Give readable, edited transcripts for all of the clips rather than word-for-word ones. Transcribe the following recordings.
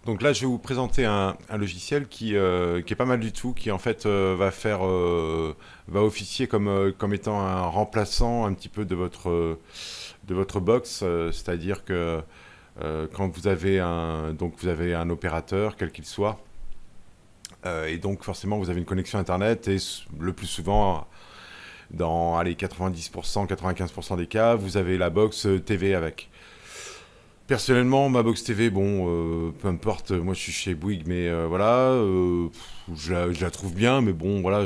Donc là, je vais vous présenter un logiciel qui est pas mal du tout, qui en fait va officier comme étant un remplaçant un petit peu de votre box, c'est-à-dire que quand vous avez un opérateur, quel qu'il soit, et donc forcément vous avez une connexion Internet et le plus souvent, dans allez, 90%, 95% des cas, vous avez la box TV avec. Personnellement, ma box TV, bon, peu importe, moi je suis chez Bouygues, mais voilà, je la trouve bien, mais bon, voilà,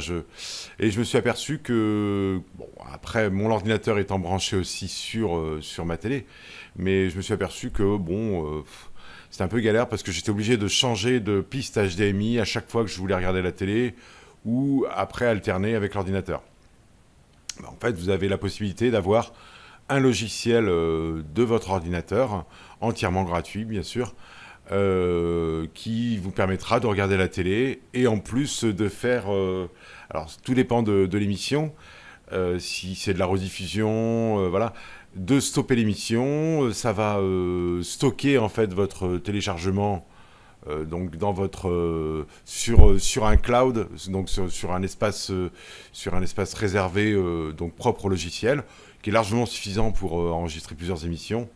et je me suis aperçu que, bon, après, mon ordinateur étant branché aussi sur ma télé, mais je me suis aperçu que, bon, c'était un peu galère parce que j'étais obligé de changer de piste HDMI à chaque fois que je voulais regarder la télé ou après alterner avec l'ordinateur. En fait, vous avez la possibilité d'avoir un logiciel de votre ordinateur, entièrement gratuit bien sûr, qui vous permettra de regarder la télé et en plus de faire... alors tout dépend de l'émission, si c'est de la rediffusion, voilà, de stopper l'émission, ça va stocker en fait votre téléchargement donc dans votre sur un cloud, donc sur un espace réservé donc propre au logiciel, qui est largement suffisant pour enregistrer plusieurs émissions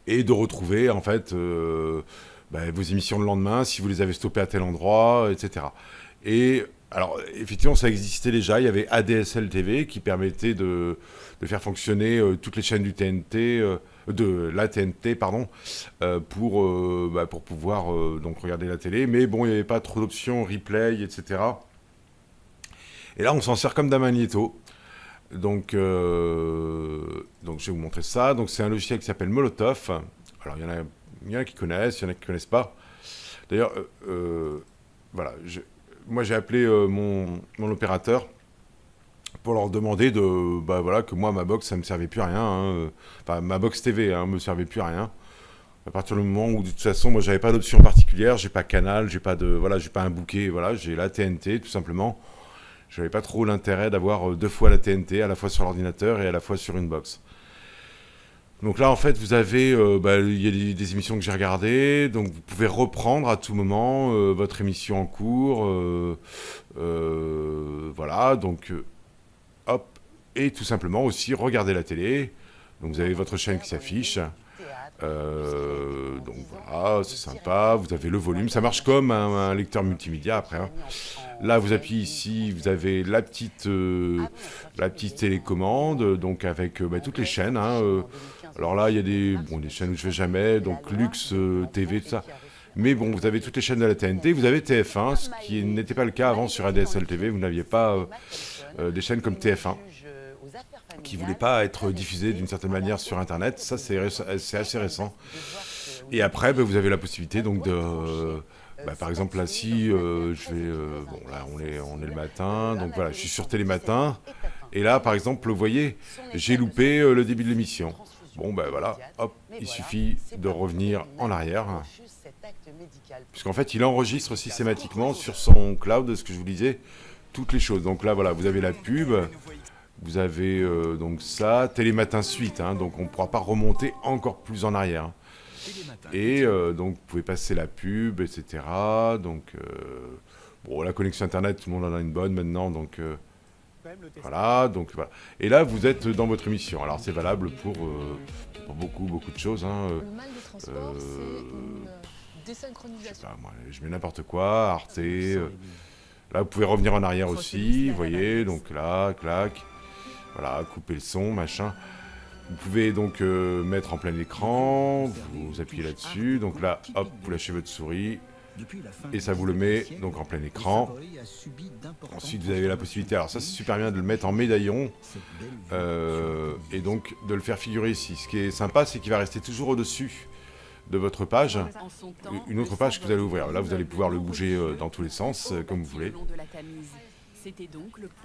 et de retrouver en fait vos émissions le lendemain si vous les avez stoppées à tel endroit, etc. Et alors effectivement ça existait déjà, il y avait ADSL TV qui permettait de faire fonctionner toutes les chaînes du TNT, de la TNT pardon, pour pouvoir donc regarder la télé, mais bon il n'y avait pas trop d'options replay, etc. Et là on s'en sert comme d'un magnéto. Donc je vais vous montrer ça. Donc c'est un logiciel qui s'appelle Molotov. Alors il y en a qui connaissent, il y en a qui connaissent pas. D'ailleurs, voilà, moi j'ai appelé mon opérateur pour leur demander voilà, que moi ma box ça me servait plus à rien. Hein. Enfin ma box TV me servait plus à rien. À partir du moment où de toute façon moi j'avais pas d'option particulière, j'ai pas Canal, j'ai pas un bouquet, voilà, j'ai la TNT tout simplement. J'avais pas trop l'intérêt d'avoir deux fois la TNT, à la fois sur l'ordinateur et à la fois sur une box. Donc là, en fait, vous avez, il y a des émissions que j'ai regardées, donc vous pouvez reprendre à tout moment votre émission en cours, voilà, donc hop, et tout simplement aussi regarder la télé. Donc vous avez votre chaîne qui s'affiche. Donc voilà, c'est sympa. Vous avez le volume. Ça marche comme un lecteur multimédia après. Hein. Là, vous appuyez ici, vous avez la petite télécommande, donc avec toutes les chaînes. Hein, alors là, il y a des chaînes où je vais jamais, donc Lux TV, tout ça. Mais bon, vous avez toutes les chaînes de la TNT, vous avez TF1, ce qui n'était pas le cas avant sur ADSL TV. Vous n'aviez pas des chaînes comme TF1 qui ne voulaient pas être diffusées d'une certaine manière sur Internet. Ça, c'est assez récent. Et après, vous avez la possibilité donc par exemple là, si je vais, bon là on est le matin, donc voilà, je suis sur Télématin, et là par exemple, vous voyez, j'ai loupé le début de l'émission. Bon ben voilà, hop, il suffit de revenir en arrière, puisqu'en fait il enregistre systématiquement sur son cloud, ce que je vous disais, toutes les choses. Donc là voilà, vous avez la pub, vous avez donc ça, Télématin Suite, hein, donc on ne pourra pas remonter encore plus en arrière. Et donc, vous pouvez passer la pub, etc. Donc, bon, la connexion Internet, tout le monde en a une bonne maintenant. Donc, voilà. Donc, voilà. Et là, vous êtes dans votre émission. Alors, c'est valable pour beaucoup, beaucoup de choses. Hein. Je sais pas, moi, je mets n'importe quoi. Arte. Là, vous pouvez revenir en arrière aussi. Vous voyez. Donc, là, clac. Voilà, couper le son, machin. Vous pouvez donc mettre en plein écran, vous appuyez là-dessus, donc là, hop, vous lâchez votre souris, et ça vous le met donc en plein écran. Ensuite, vous avez la possibilité, alors ça c'est super bien de le mettre en médaillon, et donc de le faire figurer ici. Ce qui est sympa, c'est qu'il va rester toujours au-dessus de votre page, une autre page que vous allez ouvrir. Là, vous allez pouvoir le bouger dans tous les sens, comme vous voulez.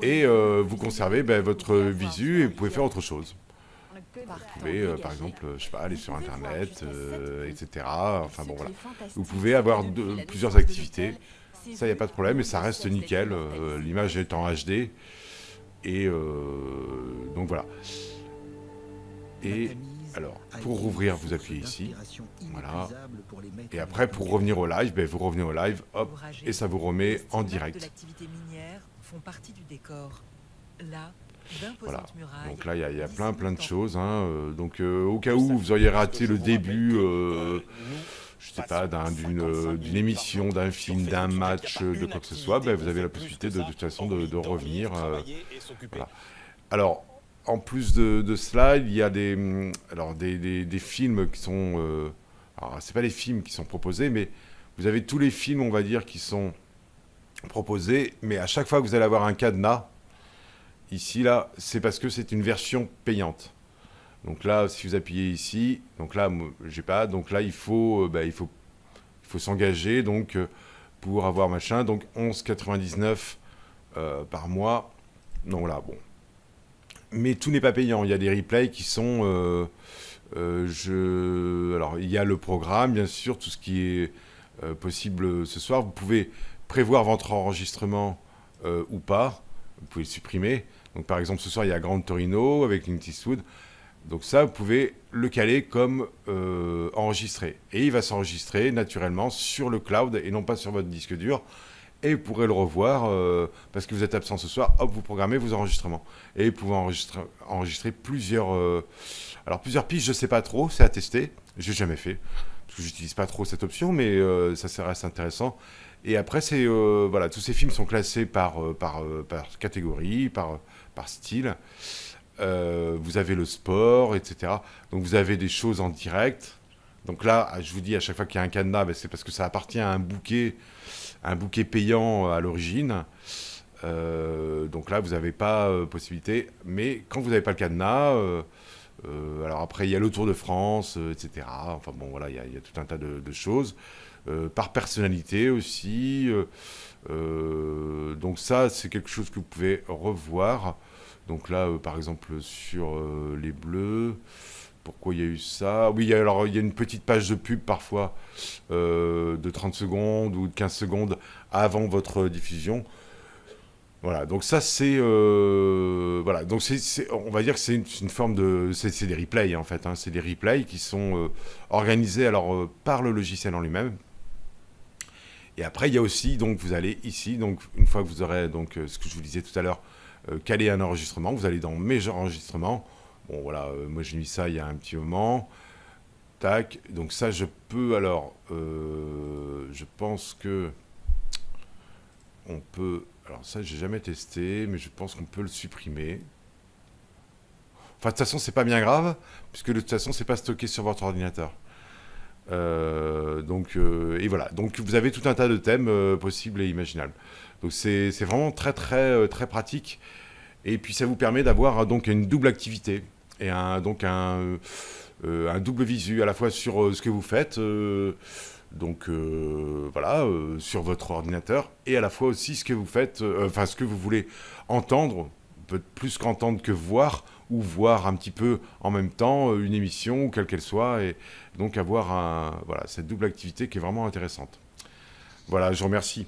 Et vous conservez votre visu et vous pouvez faire autre chose. Vous pouvez, par exemple, je sais pas, aller sur Internet, etc. Enfin bon, voilà. Vous pouvez avoir plusieurs activités. Ça, il n'y a pas de problème, et ça reste nickel. L'image est en HD. Et donc voilà. Et Alors, pour rouvrir, vous appuyez ici. Voilà. Et après, pour revenir au live, ben, vous revenez au live, hop, et ça vous remet en direct. Voilà. Donc là, il y a plein de choses. Hein. Donc, au cas où vous auriez raté le début, je sais pas, d'une émission, d'un film, d'un match, de quoi que ce soit, ben, vous avez la possibilité de toute façon de revenir. Voilà. Alors, en plus de cela, il y a des films qui sont... alors, c'est pas les films qui sont proposés, mais vous avez tous les films, on va dire, qui sont proposés, mais à chaque fois que vous allez avoir un cadenas, ici, là, c'est parce que c'est une version payante. Donc là, si vous appuyez ici, donc là, j'ai pas, donc là, il faut s'engager, donc, pour avoir machin, donc 11,99 par mois. Donc là, bon. Mais tout n'est pas payant. Il y a des replays qui sont... alors, il y a le programme, bien sûr, tout ce qui est possible ce soir. Vous pouvez prévoir votre enregistrement ou pas. Vous pouvez le supprimer. Donc, par exemple, ce soir, il y a Grand Torino avec Clint Eastwood. Donc ça, vous pouvez le caler comme enregistré. Et il va s'enregistrer naturellement sur le cloud et non pas sur votre disque dur. Et vous pourrez le revoir parce que vous êtes absent ce soir. Hop, vous programmez vos enregistrements. Et vous pouvez enregistrer plusieurs... alors, plusieurs pistes, je ne sais pas trop. C'est à tester. Je n'ai jamais fait. Parce que je n'utilise pas trop cette option, mais ça reste intéressant. Et après, voilà, tous ces films sont classés par catégorie, par style. Vous avez le sport, etc. Donc vous avez des choses en direct. Donc là, je vous dis, à chaque fois qu'il y a un cadenas, ben, c'est parce que ça appartient à un bouquet payant à l'origine. Donc là, vous n'avez pas possibilité. Mais quand vous n'avez pas le cadenas, alors après, il y a le Tour de France, etc. Enfin bon, voilà, il y a tout un tas de choses. Par personnalité aussi. Donc ça, c'est quelque chose que vous pouvez revoir. Donc là, par exemple, sur les Bleus, pourquoi il y a eu ça? Oui, alors il y a une petite page de pub parfois de 30 secondes ou de 15 secondes avant votre diffusion. Voilà, donc ça c'est... voilà, donc on va dire que c'est une forme de... C'est des replays en fait, hein, c'est des replays qui sont organisés alors par le logiciel en lui-même. Et après, il y a aussi, donc vous allez ici, donc une fois que vous aurez, donc ce que je vous disais tout à l'heure, caler un enregistrement, vous allez dans mes enregistrements. Bon voilà, moi j'ai mis ça il y a un petit moment. Tac, donc ça je peux, alors, je pense que on peut, alors ça j'ai jamais testé, mais je pense qu'on peut le supprimer. Enfin de toute façon c'est pas bien grave, puisque de toute façon c'est pas stocké sur votre ordinateur. Et voilà, donc vous avez tout un tas de thèmes possibles et imaginables. Donc c'est vraiment très pratique. Et puis ça vous permet d'avoir donc une double activité et donc un double visu à la fois sur ce que vous faites, voilà, sur votre ordinateur, et à la fois aussi ce que vous faites, enfin ce que vous voulez entendre, peut-être plus qu'entendre que voir, ou voir un petit peu en même temps une émission, quelle qu'elle soit, et donc avoir voilà, cette double activité qui est vraiment intéressante. Voilà, je vous remercie.